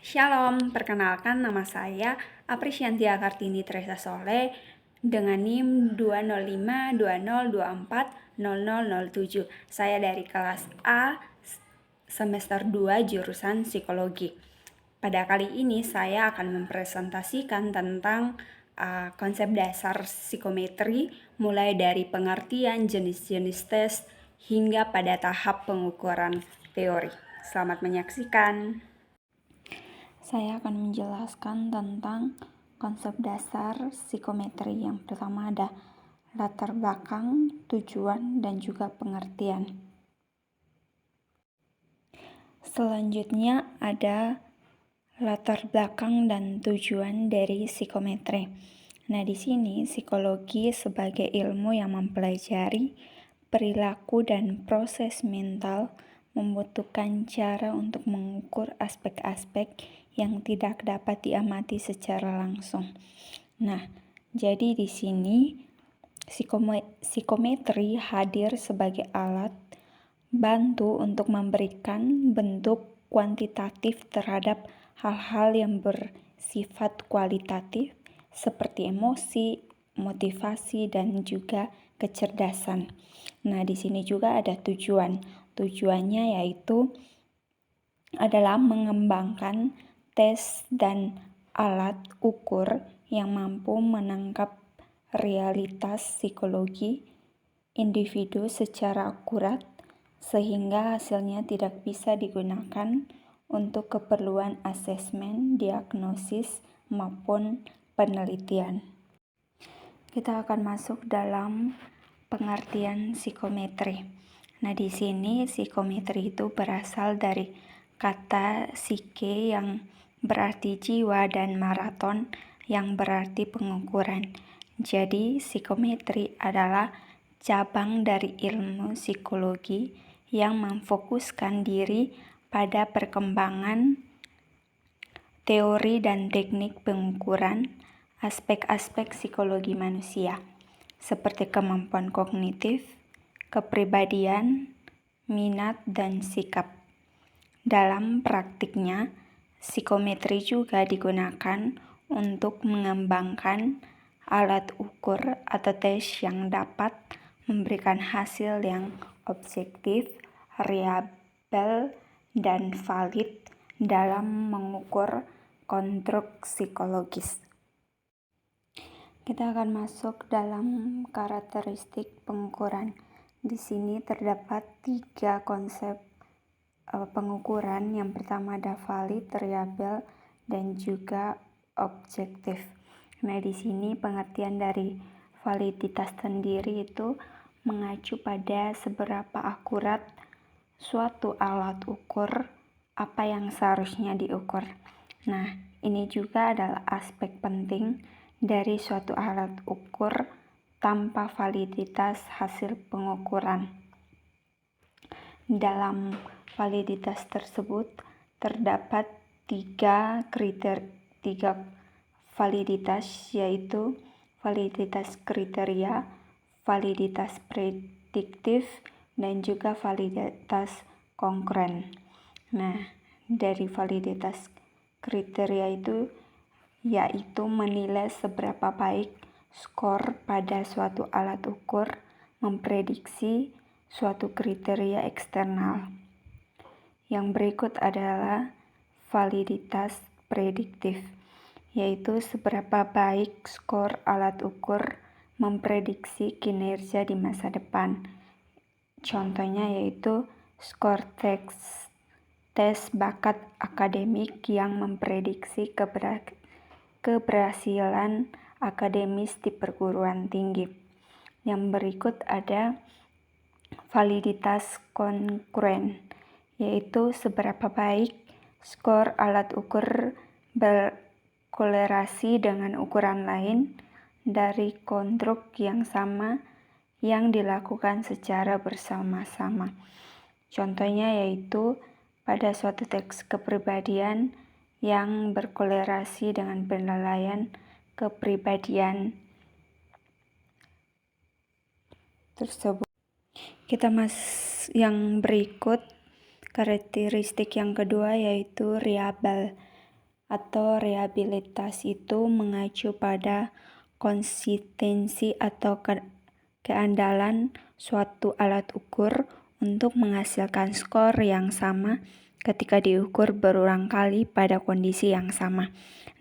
Shalom, perkenalkan nama saya Aprisyantia Kartini Teresa Soleh dengan NIM 20520240007. Saya dari kelas A semester 2 jurusan Psikologi. Pada kali ini saya akan mempresentasikan tentang konsep dasar psikometri mulai dari pengertian jenis-jenis tes hingga pada tahap pengukuran teori. Selamat menyaksikan. Saya akan menjelaskan tentang konsep dasar psikometri. Yang pertama ada latar belakang, tujuan, dan juga pengertian. Selanjutnya ada latar belakang dan tujuan dari psikometri. Nah, di sini psikologi sebagai ilmu yang mempelajari perilaku dan proses mental membutuhkan cara untuk mengukur aspek-aspek yang tidak dapat diamati secara langsung. Nah, jadi di sini psikometri hadir sebagai alat bantu untuk memberikan bentuk kuantitatif terhadap hal-hal yang bersifat kualitatif seperti emosi, motivasi, dan juga kecerdasan. Nah, di sini juga ada tujuan. Tujuannya yaitu adalah mengembangkan tes dan alat ukur yang mampu menangkap realitas psikologi individu secara akurat sehingga hasilnya tidak bisa digunakan untuk keperluan asesmen, diagnosis, maupun penelitian. Kita akan masuk dalam pengertian psikometri. Nah, di sini psikometri itu berasal dari kata psike yang berarti jiwa dan maraton yang berarti pengukuran. Jadi, psikometri adalah cabang dari ilmu psikologi yang memfokuskan diri pada perkembangan teori dan teknik pengukuran aspek-aspek psikologi manusia, seperti kemampuan kognitif, kepribadian, minat, dan sikap. Dalam praktiknya, psikometri juga digunakan untuk mengembangkan alat ukur atau tes yang dapat memberikan hasil yang objektif, reliabel, dan valid dalam mengukur konstruk psikologis. Kita akan masuk dalam karakteristik pengukuran. Di sini terdapat 3 konsep pengukuran. Yang pertama ada valid, reliabel, dan juga objektif. Nah, di sini pengertian dari validitas sendiri itu mengacu pada seberapa akurat suatu alat ukur apa yang seharusnya diukur. Nah, ini juga adalah aspek penting dari suatu alat ukur tanpa validitas hasil pengukuran. Dalam validitas tersebut terdapat 3 validitas, yaitu validitas kriteria, validitas prediktif, dan juga validitas kongruen. Nah, dari validitas kriteria itu yaitu menilai seberapa baik skor pada suatu alat ukur memprediksi suatu kriteria eksternal. Yang berikut adalah validitas prediktif, yaitu seberapa baik skor alat ukur memprediksi kinerja di masa depan. Contohnya yaitu skor tes bakat akademik yang memprediksi keberhasilan akademis di perguruan tinggi. Yang berikut ada validitas kongruen, yaitu seberapa baik skor alat ukur berkolerasi dengan ukuran lain dari konstruk yang sama yang dilakukan secara bersama-sama. Contohnya yaitu pada suatu tes kepribadian yang berkolerasi dengan penilaian kepribadian tersebut. Yang berikut karakteristik yang kedua yaitu reliabel. atau reliabilitas itu mengacu pada konsistensi atau keandalan suatu alat ukur untuk menghasilkan skor yang sama ketika diukur berulang kali pada kondisi yang sama.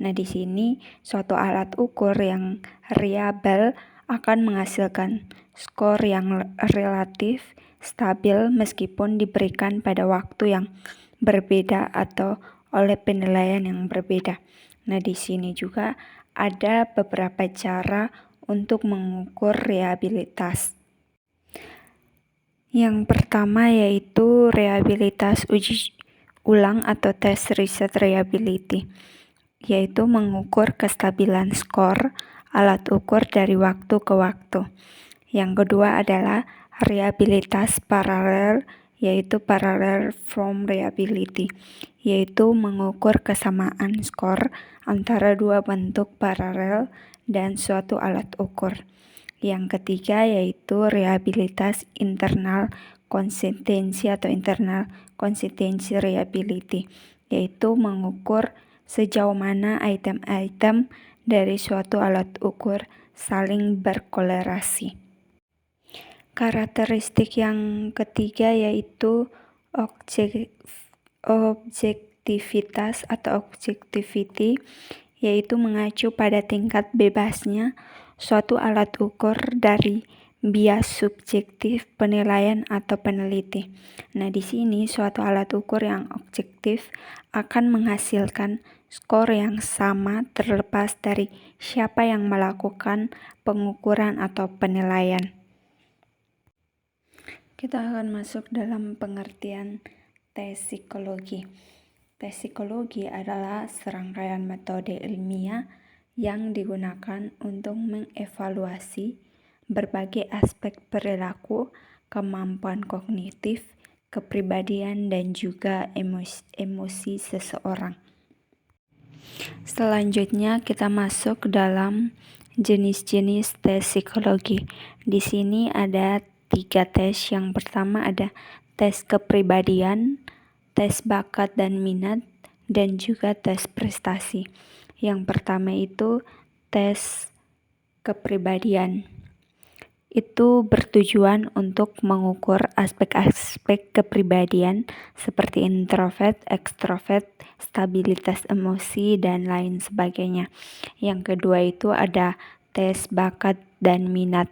Nah, di sini suatu alat ukur yang reliable akan menghasilkan skor yang relatif stabil meskipun diberikan pada waktu yang berbeda atau oleh penilaian yang berbeda. Nah, di sini juga ada beberapa cara untuk mengukur reliabilitas. Yang pertama yaitu reliabilitas uji ulang atau test reset reliability, yaitu mengukur kestabilan skor alat ukur dari waktu ke waktu. Yang kedua adalah reliabilitas paralel, yaitu parallel form reliability, yaitu mengukur kesamaan skor antara dua bentuk paralel dan suatu alat ukur. Yang ketiga yaitu reliabilitas internal konsistensi atau internal konsistensi reliability, yaitu mengukur sejauh mana item-item dari suatu alat ukur saling berkolerasi. Karakteristik yang ketiga yaitu objektivitas atau objectivity, yaitu mengacu pada tingkat bebasnya suatu alat ukur dari bias subjektif penilaian atau peneliti. Nah, di sini suatu alat ukur yang objektif akan menghasilkan skor yang sama terlepas dari siapa yang melakukan pengukuran atau penilaian. Kita akan masuk dalam pengertian tes psikologi. Tes psikologi adalah serangkaian metode ilmiah yang digunakan untuk mengevaluasi berbagai aspek perilaku, kemampuan kognitif, kepribadian, dan juga emosi seseorang. Selanjutnya kita masuk dalam jenis-jenis tes psikologi. Di sini ada 3 tes. Yang pertama ada tes kepribadian, tes bakat dan minat, dan juga tes prestasi. Yang pertama itu tes kepribadian. Itu bertujuan untuk mengukur aspek-aspek kepribadian seperti introvert, ekstrovert, stabilitas emosi, dan lain sebagainya. Yang kedua itu ada tes bakat dan minat.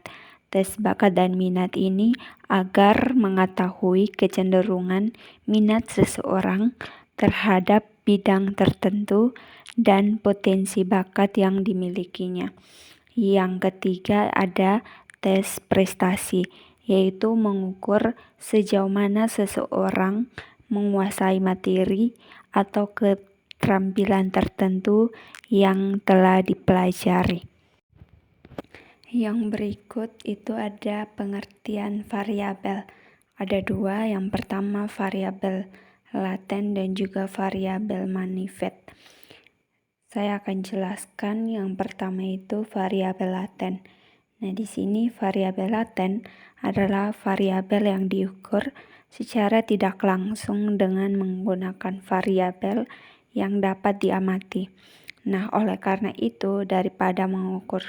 Tes bakat dan minat ini agar mengetahui kecenderungan minat seseorang terhadap bidang tertentu dan potensi bakat yang dimilikinya. Yang ketiga ada tes prestasi, yaitu mengukur sejauh mana seseorang menguasai materi atau keterampilan tertentu yang telah dipelajari. Yang berikut itu ada pengertian variabel. Ada 2, yang pertama variabel laten dan juga variabel manifest. Saya akan jelaskan yang pertama itu variabel laten. Nah, di sini variabel laten adalah variabel yang diukur secara tidak langsung dengan menggunakan variabel yang dapat diamati. Nah, oleh karena itu, daripada mengukur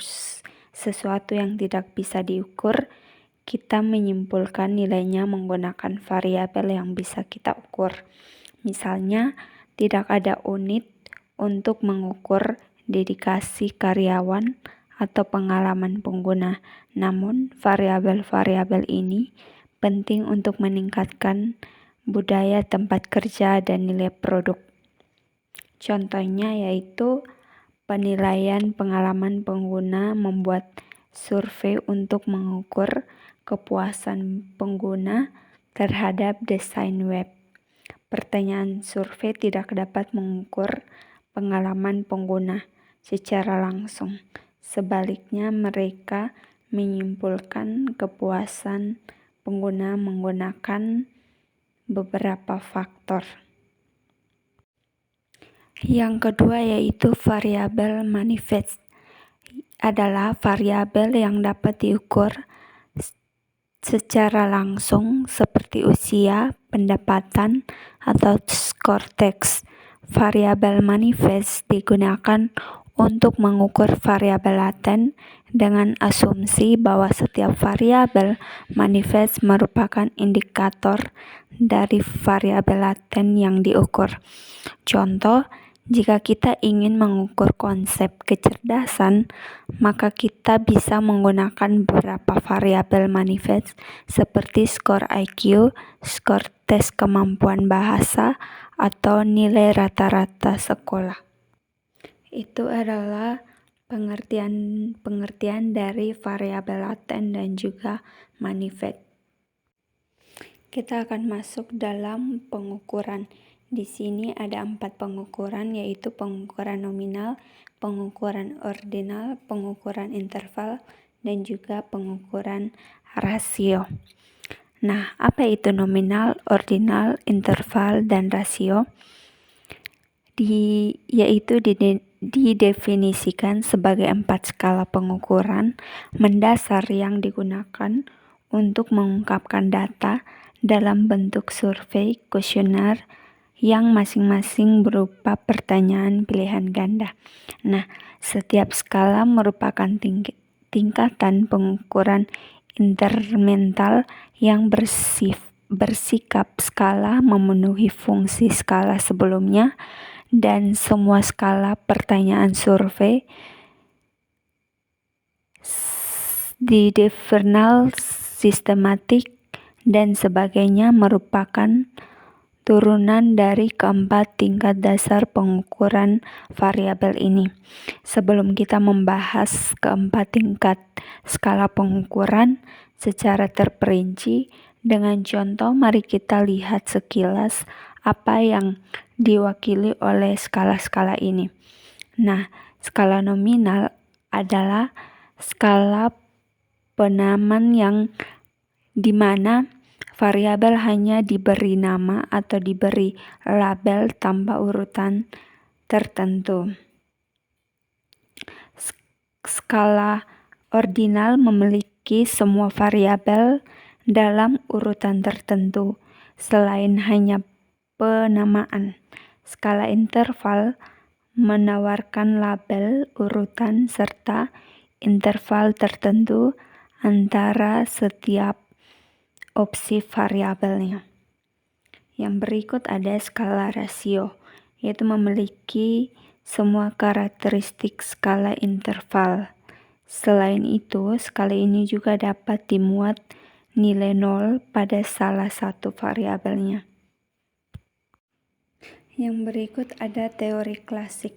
sesuatu yang tidak bisa diukur, kita menyimpulkan nilainya menggunakan variabel yang bisa kita ukur. Misalnya, tidak ada unit untuk mengukur dedikasi karyawan atau pengalaman pengguna. Namun, variabel-variabel ini penting untuk meningkatkan budaya tempat kerja dan nilai produk. Contohnya yaitu penilaian pengalaman pengguna membuat survei untuk mengukur kepuasan pengguna terhadap desain web. Pertanyaan survei tidak dapat mengukur pengalaman pengguna secara langsung. Sebaliknya, mereka menyimpulkan kepuasan pengguna menggunakan beberapa faktor. Yang kedua yaitu variabel manifest. Adalah variabel yang dapat diukur secara langsung seperti usia, pendapatan, atau skor teks. variabel manifest digunakan untuk mengukur variabel laten dengan asumsi bahwa setiap variabel manifest merupakan indikator dari variabel laten yang diukur. Contoh, jika kita ingin mengukur konsep kecerdasan, maka kita bisa menggunakan beberapa variabel manifest seperti skor IQ, skor tes kemampuan bahasa, atau nilai rata-rata sekolah. Itu adalah pengertian dari variabel laten dan juga manifest. Kita akan masuk dalam pengukuran. Di sini ada 4 pengukuran, yaitu pengukuran nominal, pengukuran ordinal, pengukuran interval, dan juga pengukuran rasio. Nah, apa itu nominal, ordinal, interval, dan rasio? Yaitu didefinisikan sebagai 4 skala pengukuran mendasar yang digunakan untuk mengungkapkan data dalam bentuk survei kuesioner yang masing-masing berupa pertanyaan pilihan ganda. Nah, setiap skala merupakan tingkatan pengukuran intermental yang bersikap skala memenuhi fungsi skala sebelumnya, dan semua skala pertanyaan survei di differential, sistematik, dan sebagainya merupakan turunan dari keempat tingkat dasar pengukuran variabel ini. Sebelum kita membahas keempat tingkat skala pengukuran secara terperinci dengan contoh, mari kita lihat sekilas apa yang diwakili oleh skala-skala ini. Nah, skala nominal adalah skala penamaan yang dimana variabel hanya diberi nama atau diberi label tanpa urutan tertentu. Skala ordinal memiliki semua variabel dalam urutan tertentu, selain hanya penamaan. Skala interval menawarkan label, urutan, serta interval tertentu antara setiap opsi variabelnya. Yang berikut ada skala rasio, yaitu memiliki semua karakteristik skala interval. Selain itu, skala ini juga dapat dimuat nilai 0 pada salah satu variabelnya. Yang berikut ada teori klasik.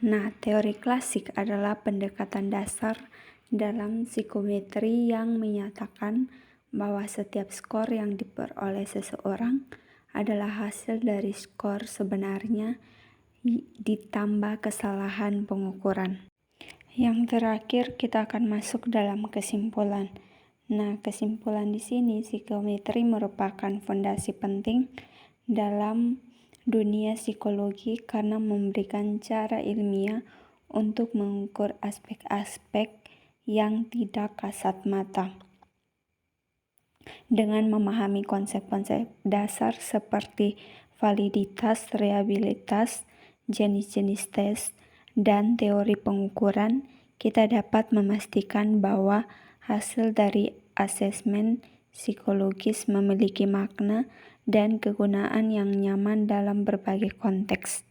Nah, teori klasik adalah pendekatan dasar dalam psikometri yang menyatakan bahwa setiap skor yang diperoleh seseorang adalah hasil dari skor sebenarnya ditambah kesalahan pengukuran. Yang terakhir, kita akan masuk dalam kesimpulan. Nah, kesimpulan di sini, psikometri merupakan fondasi penting dalam dunia psikologi karena memberikan cara ilmiah untuk mengukur aspek-aspek yang tidak kasat mata. Dengan memahami konsep-konsep dasar seperti validitas, reliabilitas, jenis-jenis tes, dan teori pengukuran, kita dapat memastikan bahwa hasil dari asesmen psikologis memiliki makna dan kegunaan yang nyaman dalam berbagai konteks.